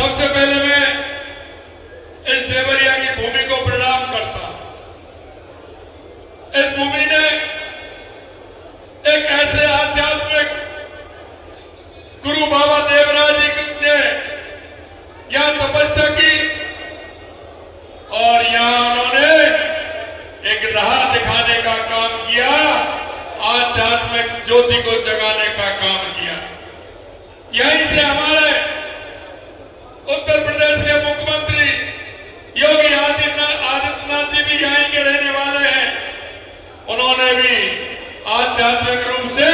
सबसे पहले मैं इस देवरिया की भूमि को प्रणाम करता हूं। इस भूमि ने एक ऐसे आध्यात्मिक गुरु बाबा देवराज जी ने यहां तपस्या की और यहां उन्होंने एक राह दिखाने का काम किया, आध्यात्मिक ज्योति को जगाने का काम किया। यहीं से हमारे उत्तर प्रदेश के मुख्यमंत्री योगी आदित्यनाथ जी भी यहीं के रहने वाले हैं। उन्होंने भी आध्यात्मिक रूप से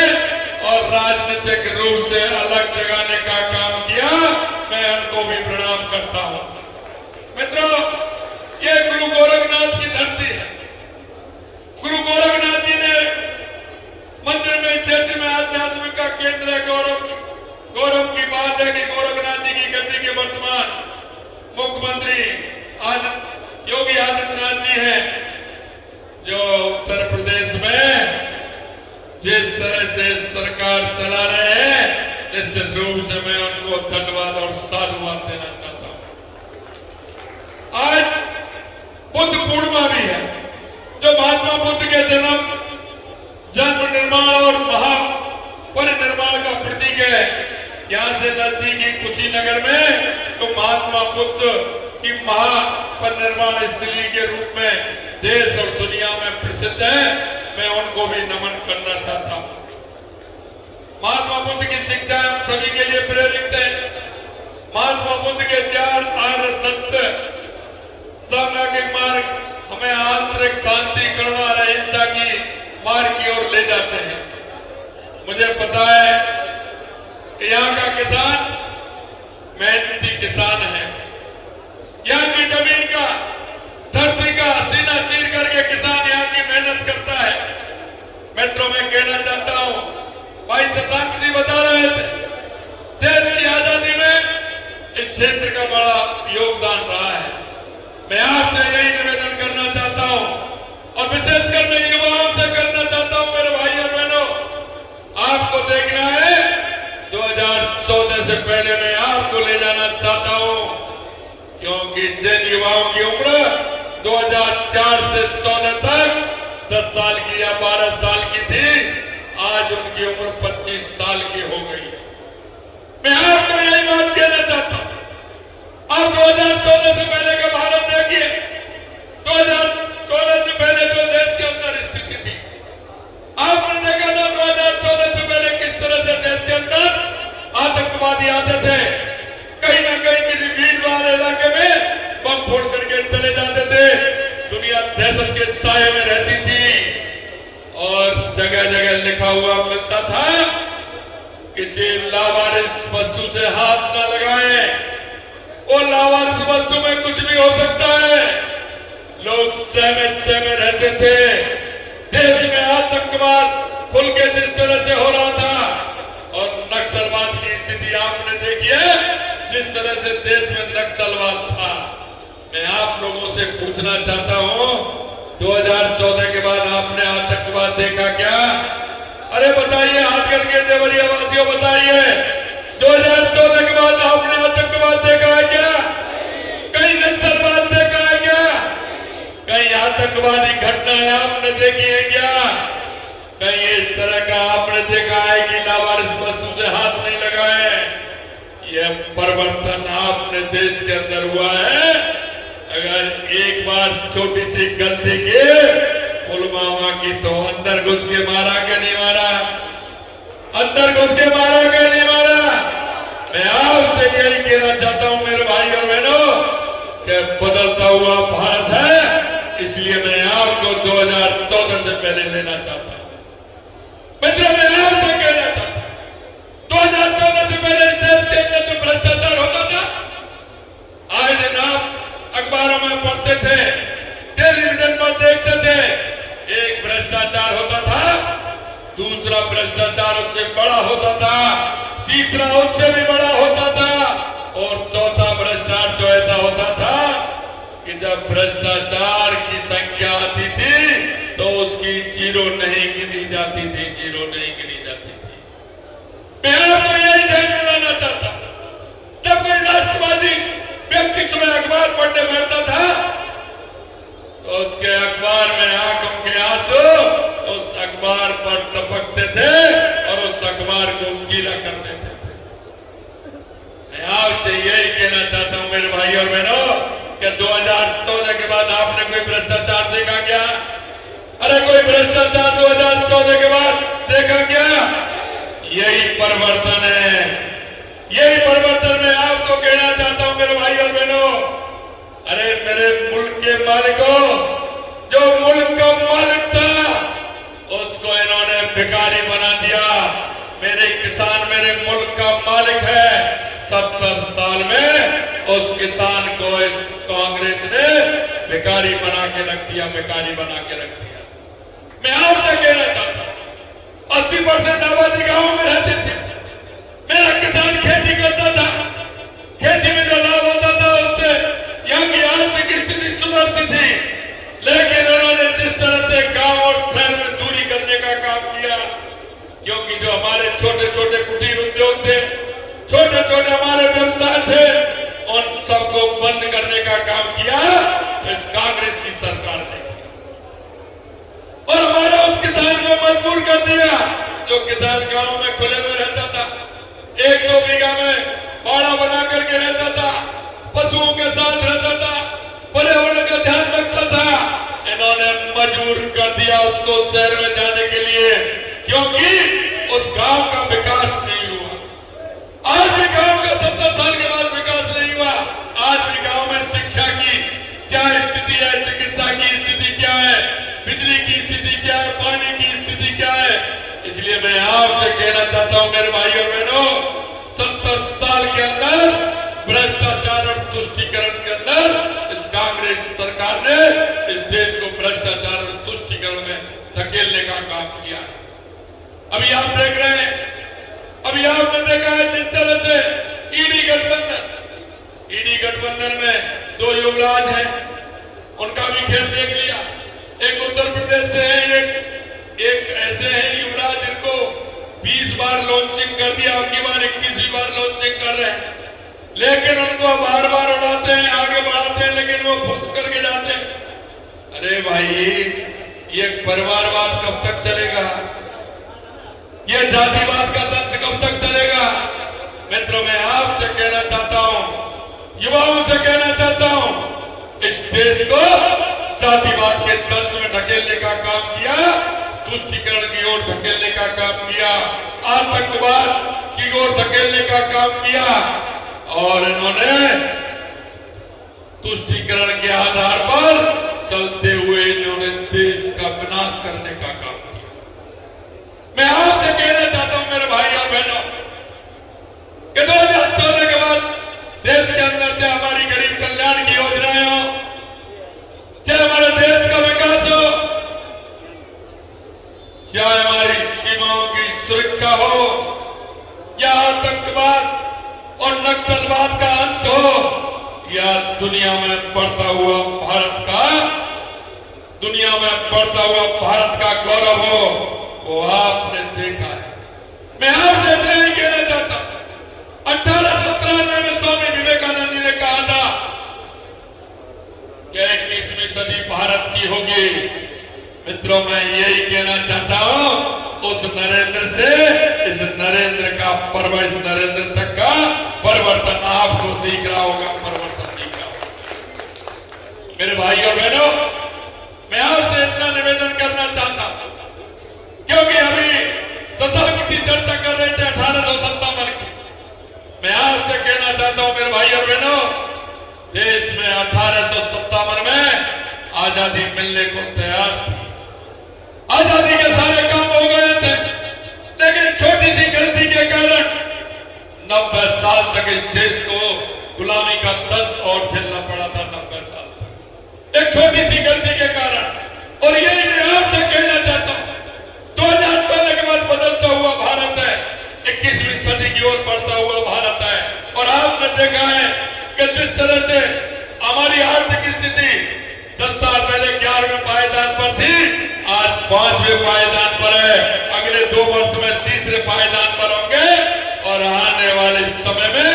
और राजनीतिक रूप से अलग जगाने का काम किया। मैं उनको भी प्रणाम करता हूं। मित्रों, ये गुरु गोरखनाथ की धरती है। गुरु गोरखनाथ जी ने मंदिर में क्षेत्र में आध्यात्मिक का केंद्र है। गौरव की बात है कि गोरखनाथ जी की गद्दी के वर्तमान मुख्यमंत्री योगी आदित्यनाथ जी हैं, जो उत्तर प्रदेश में जिस तरह से सरकार चला रहे हैं, निश्चित रूप से मैं उनको धन्यवाद और साधुवाद देना चाहता हूं। आज बुद्ध पूर्णिमा भी है, जो महात्मा बुद्ध के जन्म निर्माण और महापरिनिर्वाण का प्रतीक है। यहां से नजदीकी कुशीनगर में तो महात्मा बुद्ध की महापरिनिर्वाण स्थली के रूप में देश और दुनिया में प्रसिद्ध है। मैं उनको भी नमन करना चाहता हूं। महात्मा बुद्ध की शिक्षा हम सभी के लिए प्रेरित है। महात्मा बुद्ध के 4 आर्य सत्य सामाजिक मार्ग हमें आंतरिक शांति, करुणा और अहिंसा की मार्ग की ओर ले जाते हैं। मुझे पता है कि यहाँ का किसान मेहनती किसान है। यहाँ की जमीन का, धरती का सीना चीर करके किसान यहाँ की मेहनत करता है। मित्रों, मैं कहना चाहता हूँ, भाई शशांक जी बता रहे थे, देश की आजादी में इस क्षेत्र का बड़ा योगदान रहा है। मैं आपसे यही निवेदन करना चाहता हूँ और विशेषकर मैं युवाओं से करना चाहता हूँ, मेरे भाई और बहनों, आपको देखना है 2014 से पहले मैं आपको ले जाना चाहता हूँ, क्योंकि जिन युवाओं की उम्र 2004 से 14 तक 10 साल की या 12 साल की थी, आज उनकी उम्र 25 साल की हो गई। मैं आपको यही बात कहना चाहता हूं। आप 2014 से पहले का भारत देखिए। 2014 से पहले जो देश के अंदर स्थिति थी, आपने देखा था 2014 से पहले किस तरह से देश के अंदर आतंकवादी आते थे। कहीं ना कहीं किसी भीड़-भाड़ इलाके में बम फोड़ करके चले जाते थे। दुनिया दहशत के साये में रहती थी और जगह जगह लिखा हुआ मिलता था, किसी लावारिस वस्तु से हाथ न लगाएं, वो लावारिस वस्तु में कुछ भी हो सकता है। लोग सहमे रहते थे। देश में आतंकवाद खुल के जिस तरह से हो रहा था और नक्सलवाद की स्थिति आपने देखी है, जिस तरह से देश में नक्सलवाद था। मैं आप लोगों से पूछना चाहता हूं, 2014 के बाद आपने आतंकवाद देखा क्या? अरे बताइए, हाथ करके देवरिया वासियों बताइए, 2014 के बाद आपने आतंकवाद देखा है क्या? कहीं नक्सलवाद देखा है क्या? कहीं आतंकवादी घटनाएं आपने देखी है क्या? कहीं इस तरह का आपने देखा है कि लावारिस वस्तु से हाथ नहीं लगाए? यह परिवर्तन आपने देश के अंदर हुआ है। अगर एक बार छोटी सी गलती की पुलवामा की, तो अंदर घुस के मारा क्या नहीं मारा? अंदर घुस के मारा क्या नहीं मारा? मैं आपसे यही कहना चाहता हूं मेरे भाई और बहनों, कि बदलता हुआ भारत है, इसलिए मैं आपको 2014 से पहले लेना चाहता हूं। मित्रों, मैं आपसे कहना चाहता हूं, 2014 से पहले इस देश के अंदर जो भ्रष्टाचार होता था, आए दिन आप अखबारों में पढ़ते थे, टेलीविजन पर देखते थे। एक भ्रष्टाचार होता था, दूसरा भ्रष्टाचार उससे बड़ा होता था, तीसरा उससे भी बड़ा होता था, और चौथा भ्रष्टाचार जो ऐसा होता था कि जब भ्रष्टाचार की संख्या आती थी तो उसकी जीरो नहीं गिनी जाती थी, जीरो नहीं गिनी जाती थी। मैं आपको यही ध्यान दिलाना चाहता हूं, जब कोई राष्ट्रवादी मैं आपसे यही कहना चाहता हूं मेरे भाई और बहनों कि 2014 के बाद आपने कोई भ्रष्टाचार देखा क्या? अरे कोई भ्रष्टाचार 2014 के बाद देखा क्या? यही परिवर्तन है, यही परिवर्तन मैं आपको कहना चाहता हूं मेरे भाई और बहनों। अरे मेरे मुल्क के मालिकों, जो मुल्क का मालिक था उसको इन्होंने भिखारी बना दिया। मेरे किसान मेरे मुल्क का मालिक है। 70 साल में उस किसान को इस कांग्रेस ने भिखारी बना के रख दिया, भिखारी बना के रख दिया। मैं आपसे कहना चाहता हूं 80% आबादी गांव में रहती थी। मेरा किसान खेती करता था, खेती में जो लाभ होता था उससे यहाँ की आर्थिक स्थिति सुधरती थी। लेकिन उन्होंने जिस तरह से गांव और शहर में दूरी करने का काम किया, क्योंकि जो हमारे छोटे छोटे कुटीर उद्योग थे, छोटे छोटे हमारे व्यवसाय थे, उन सबको बंद करने का काम किया इस कांग्रेस की सरकार ने। और हमारा उस किसान को मजबूर कर दिया जो किसान गांव में खुले में रहता था, 1-2 बीघा में बाड़ा बना करके रहता था, पशुओं के साथ रहता था, पर्यावरण का ध्यान रखता था। इन्होंने मजबूर कर दिया उसको शहर में जाने के लिए, क्योंकि उस गांव का विकास नहीं हुआ। आज भी गांव का 70 साल के बाद विकास नहीं हुआ। आज भी गांव में शिक्षा की क्या स्थिति है, चिकित्सा की स्थिति क्या है, बिजली की स्थिति क्या है, पानी की स्थिति क्या है। इसलिए मैं आपसे कहना चाहता हूं मेरे भाई और बहनों, 70 साल के अंदर भ्रष्टाचार और तुष्टीकरण के अंदर इस कांग्रेस सरकार ने इस देश को भ्रष्टाचार और तुष्टीकरण में धकेलने का काम किया। अभी आप देख रहे हैं, अभी आपने देखा है जिस तरह से ईडी गठबंधन में 2 युवराज हैं, उनका भी खेल देख लिया। एक उत्तर प्रदेश से है, एक ऐसे हैं युवराज जिनको 20 बार लॉन्चिंग कर दिया, अगली बार 21वीं बार लॉन्चिंग कर रहे हैं। लेकिन उनको बार बार उड़ाते हैं, आगे बढ़ाते हैं, लेकिन वो फुस करके जाते हैं। अरे भाई, ये परिवारवाद कब तक चलेगा? ये जातिवाद का दंश कब तक चलेगा? मित्रों, मैं आपसे कहना चाहता हूं, युवाओं से कहना चाहता हूं, इस देश को जातिवाद के दंश में ढकेलने का काम किया, तुष्टीकरण की ओर धकेलने का काम किया, आतंकवाद की ओर धकेलने का काम किया, और इन्होंने तुष्टीकरण के आधार पर चलते हुए इन्होंने देश का विनाश करने का काम किया। मैं आपसे कहना चाहता हूं मेरे भाई और बहनों कि 2014 के बाद देश के अंदर से हमारी गरीब कल्याण की योजनाएं हो, चाहे हमारे देश का विकास हो, चाहे हमारी सीमाओं की सुरक्षा हो, या आतंकवाद और नक्सलवाद का अंत हो, या दुनिया में बढ़ता हुआ भारत का गौरव हो, वो आपने देखा है। मैं आपसे इतना ही कहना चाहता हूं, 1893 में स्वामी विवेकानंद जी ने कहा था कि 21वीं सदी भारत की होगी। मित्रों, मैं यही कहना चाहता हूं, उस नरेंद्र से इस नरेंद्र का इस नरेंद्र तक का परिवर्तन आपको सीख रहा होगा, परिवर्तन सीख रहा होगा। मेरे भाई और बहनों, मैं आपसे इतना निवेदन करना चाहता हूं, क्योंकि अभी सशक्त की चर्चा कर रहे थे 1857 की। मैं आपसे कहना चाहता हूं मेरे भाई और बहनों, देश में 1857 में आजादी मिलने को तैयार थी, आजादी के सारे काम हो गए थे, लेकिन छोटी सी गलती के कारण 90 साल तक इस देश को गुलामी का दंश और झेलना पड़ा था। 90 साल तक एक छोटी सी गलती के कारण। और यही मैं आपसे कहना चाहता हूं, 2014 के बाद बदलता हुआ भारत है, 21वीं सदी की ओर बढ़ता हुआ भारत है। और आपने देखा है कि जिस तरह से हमारी आर्थिक स्थिति 10 साल पहले 11वें पायदान पर थी, आज 5वें पायदान पर है, अगले 2 वर्ष में 3रे पायदान पर होंगे, और आने वाले समय में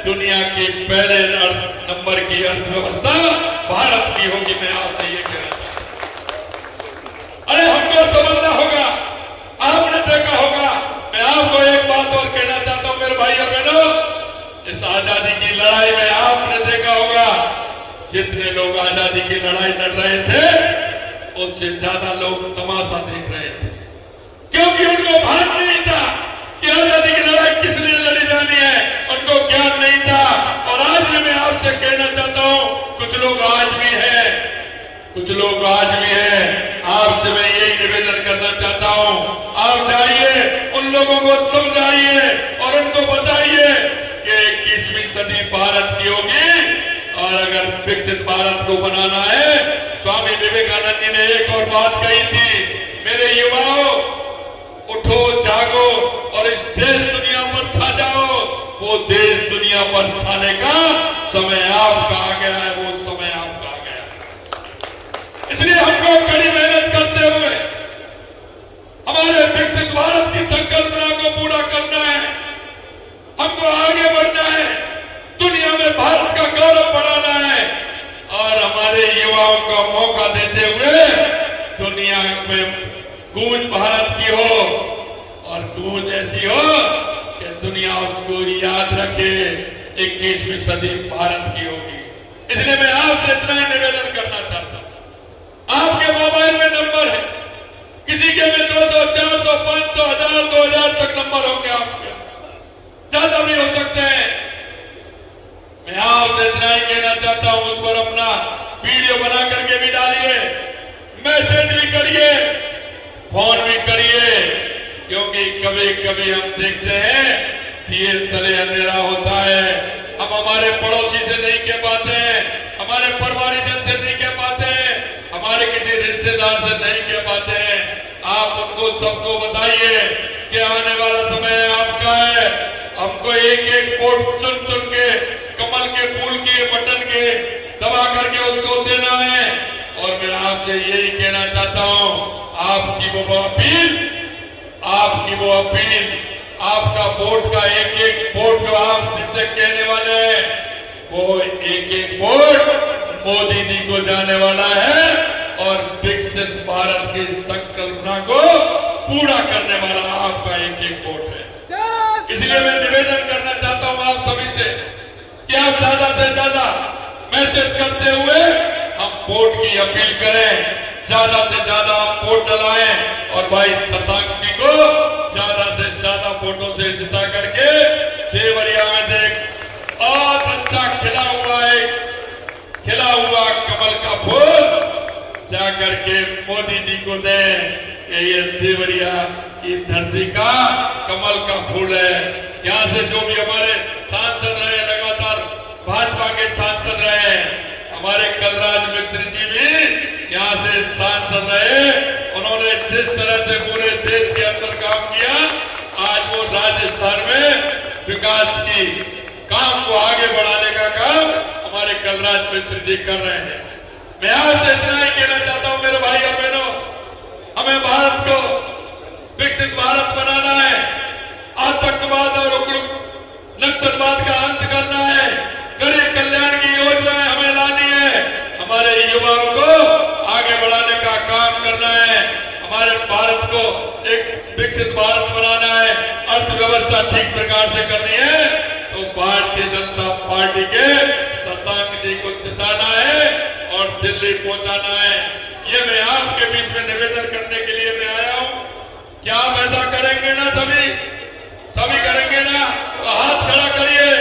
दुनिया की पहले नंबर की अर्थव्यवस्था भारत की होगी। मैं आपसे ये कहना चाहता हूं, अरे हमको समझना होगा। आपने देखा होगा, मैं आपको एक बात और कहना चाहता हूं मेरे भाई और बहनों, इस आजादी की लड़ाई में आपने देखा होगा जितने लोग आजादी की लड़ाई लड़ रहे थे उससे ज्यादा लोग तमाशा देख रहे थे, क्योंकि उनको भान नहीं था कि आजादी की लड़ाई किस लिए लड़ी जानी है, उनको ज्ञान नहीं था। और आज भी मैं आपसे कहना चाहता हूं, कुछ लोग आज भी हैं, कुछ लोग आज भी हैं, आपसे मैं यही निवेदन करना चाहता हूं, आप जाइए उन लोगों को समझाइए और उनको बताइए कि 21वीं सदी भारत की होगी और अगर विकसित भारत को बनाना है, स्वामी विवेकानंद जी ने एक और बात कही थी, मेरे युवाओं उठो जागो और इस देश दुनिया पर छा जाओ। वो देश दुनिया पर छाने का समय आपका आ गया है, वो समय आपका आ गया है। इसलिए हमको कड़ी मेहनत करते हुए हमारे विकसित भारत की संकल्पना को पूरा करना है, हमको आगे बढ़ना है, दुनिया में भारत का गौरव बढ़ाना है और हमारे युवाओं को मौका देते हुए दुनिया में गूंज भारत की हो और गूंज ऐसी हो कि दुनिया उसको याद रखे 21वीं सदी भारत की होगी। इसलिए मैं आपसे इतना ही निवेदन करना चाहता हूं, आपके मोबाइल में नंबर है, किसी के में 200, 400, 500, 1000, 2000 तक नंबर होंगे, आपके ज्यादा भी हो सकते हैं। मैं आपसे इतना ही कहना चाहता हूं, उस पर अपना वीडियो बना करके भी डालिए, मैसेज भी करिए, फोन भी करिए, क्योंकि कभी कभी हम देखते हैं धीरे तले अंधेरा होता है, हम हमारे पड़ोसी से नहीं कह पाते हैं, हमारे परिवारजन से नहीं कह पाते हैं, हमारे किसी रिश्तेदार से नहीं कह पाते हैं। आप उनको सबको बताइए कि आने वाला समय आपका है, हमको एक एक वोट चुन चुन के कमल के फूल के बटन के दबा करके उसको देना है। और मैं आपसे यही कहना चाहता हूं, आपकी वो अपील, आपका वोट का एक एक वोट जो आप जिससे कहने वाले हैं, वो एक एक वोट मोदी जी को जाने वाला है और विकसित भारत की संकल्पना को पूरा करने वाला आपका एक एक वोट है। इसलिए मैं निवेदन करना चाहता हूं आप सभी से कि आप ज्यादा से ज्यादा मैसेज करते हुए हम वोट की अपील करें, ज्यादा से ज्यादा हम वोट डलाएं और भाई शशांक जी को ज्यादा से ज्यादा वोटों से जिता करके देवरिया में से बहुत अच्छा खिला हुआ कमल का फूल जाकर के मोदी जी को दें कि ये देवरिया की धरती का कमल का फूल है। यहाँ से जो भी हमारे सांसद रहे, लगातार भाजपा के सांसद रहे, हमारे कलराज मिश्र जी भी यहाँ से सांसद रहे, उन्होंने जिस तरह से पूरे देश के अंदर काम किया, आज वो राजस्थान में विकास की काम को आगे बढ़ाने का काम हमारे कलराज मिश्र जी कर रहे हैं। मैं आपसे इतना ही कहना चाहता हूं मेरे भाई और बहनों, हमें भारत को विकसित भारत बनाना है, आतंकवाद और उग्र नक्सलवाद का अंत करना है, गरीब कल्याण की योजनाएं हमें लानी है, हमारे युवाओं को आगे बढ़ाने का काम करना है, हमारे भारत को एक विकसित भारत बनाना है, अर्थव्यवस्था ठीक प्रकार से करनी है, तो भारतीय जनता पार्टी के शशांक जी को जिताना है और दिल्ली पहुंचाना है। ये मैं आपके बीच में निवेदन करने के लिए मैं आया हूं। क्या आप ऐसा करेंगे ना? सभी करेंगे ना? तो हाथ खड़ा करिए।